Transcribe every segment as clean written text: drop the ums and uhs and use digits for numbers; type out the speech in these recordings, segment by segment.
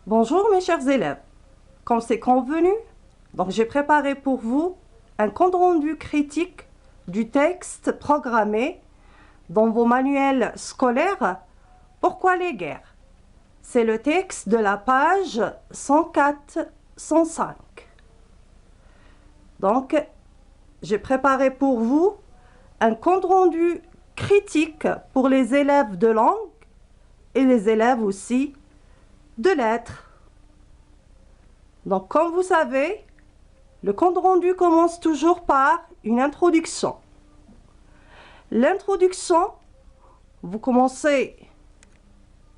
Bonjour mes chers élèves, comme c'est convenu, donc j'ai préparé pour vous un compte-rendu critique du texte programmé dans vos manuels scolaires Pourquoi les guerres? C'est le texte de la page 104-105. Donc, j'ai préparé pour vous un compte-rendu critique pour les élèves de langue et les élèves aussi de lettres. Donc, comme vous savez, le compte-rendu commence toujours par une introduction. L'introduction, vous commencez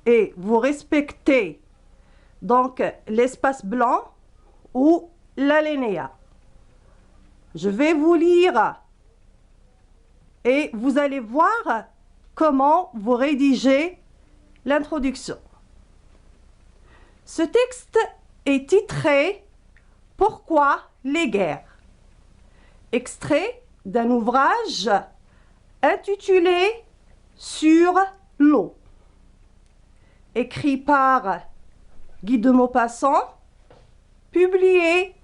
et vous respectez donc l'espace blanc ou l'alinéa. Je vais vous lire et vous allez voir comment vous rédigez l'introduction. Ce texte est titré « Pourquoi les guerres ?» extrait d'un ouvrage intitulé « Sur l'eau » écrit par Guy de Maupassant, publié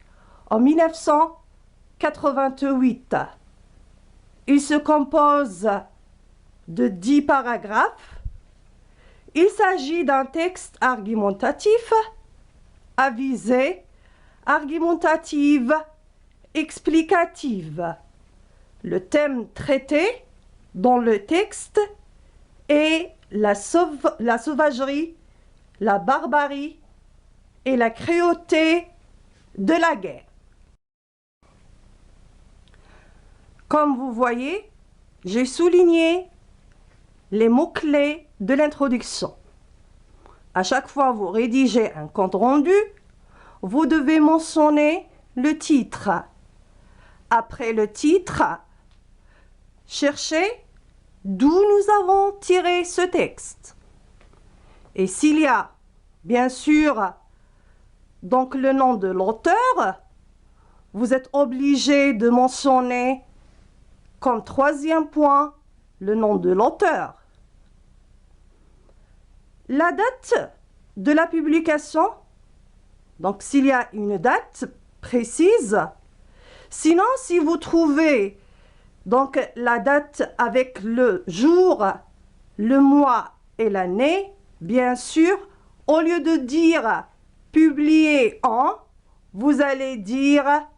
en 1988. Il se compose de 10 paragraphes. Il s'agit d'un texte argumentatif, à visée argumentative, explicative. Le thème traité dans le texte est la sauvagerie, la barbarie et la cruauté de la guerre. Comme vous voyez, j'ai souligné les mots-clés de l'introduction. À chaque fois que vous rédigez un compte-rendu, vous devez mentionner le titre. Après le titre, cherchez d'où nous avons tiré ce texte. Et s'il y a, bien sûr, donc le nom de l'auteur, vous êtes obligé de mentionner comme troisième point le nom de l'auteur. La date de la publication, donc s'il y a une date précise. Sinon, si vous trouvez donc la date avec le jour, le mois et l'année, bien sûr, au lieu de dire publié en, vous allez dire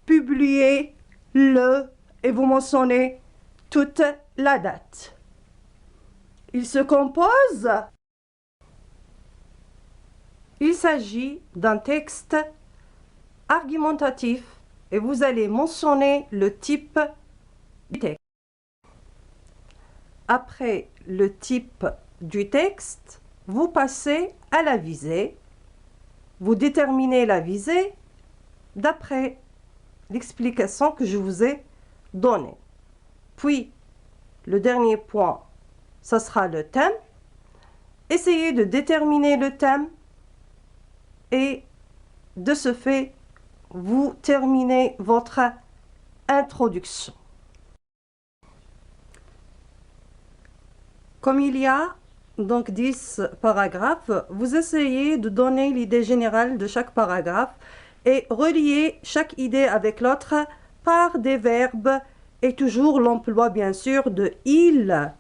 publié le et vous mentionnez toute la date. Il s'agit d'un texte argumentatif et vous allez mentionner le type du texte. Après le type du texte, vous passez à la visée. Vous déterminez la visée d'après l'explication que je vous ai donnée. Puis, le dernier point, ce sera le thème. Essayez de déterminer le thème et de ce fait, vous terminez votre introduction. Comme il y a donc 10 paragraphes, vous essayez de donner l'idée générale de chaque paragraphe et relier chaque idée avec l'autre par des verbes et toujours l'emploi bien sûr de il.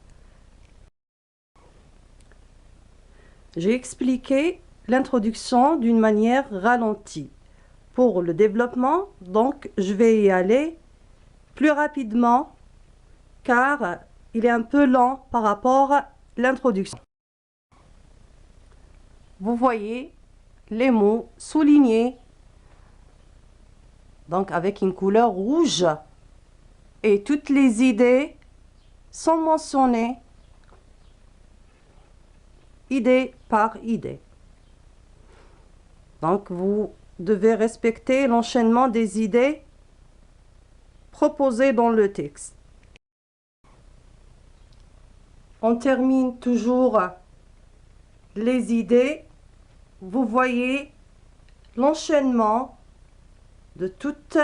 J'ai expliqué l'introduction d'une manière ralentie. Pour le développement, donc, je vais y aller plus rapidement car il est un peu lent par rapport à l'introduction. Vous voyez les mots soulignés donc avec une couleur rouge et toutes les idées sont mentionnées idée par idée. Donc vous devez respecter l'enchaînement des idées proposées dans le texte. On termine toujours les idées. Vous voyez l'enchaînement de toutes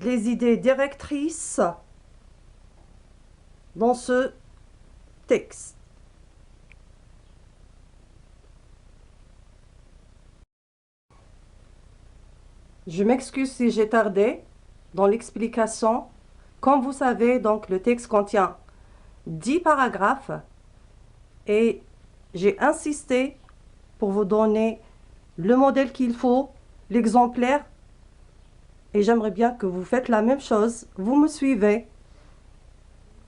les idées directrices dans ce texte. Je m'excuse si j'ai tardé dans l'explication. Comme vous savez, donc le texte contient 10 paragraphes et j'ai insisté pour vous donner le modèle qu'il faut, l'exemplaire. Et j'aimerais bien que vous faites la même chose. Vous me suivez.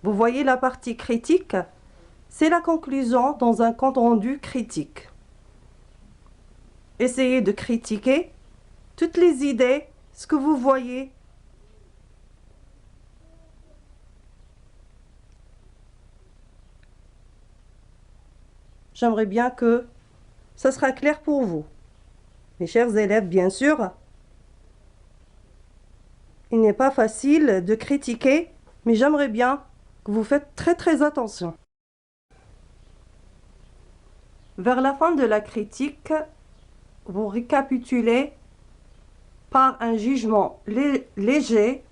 Vous voyez la partie critique, c'est la conclusion dans un compte rendu critique. Essayez de critiquer toutes les idées, ce que vous voyez. J'aimerais bien que ça sera clair pour vous. Mes chers élèves, bien sûr, il n'est pas facile de critiquer, mais j'aimerais bien que vous faites très attention. Vers la fin de la critique, vous récapitulez par un jugement léger,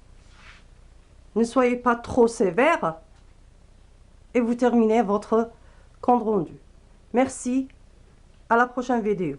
ne soyez pas trop sévère et vous terminez votre compte rendu. Merci, à la prochaine vidéo.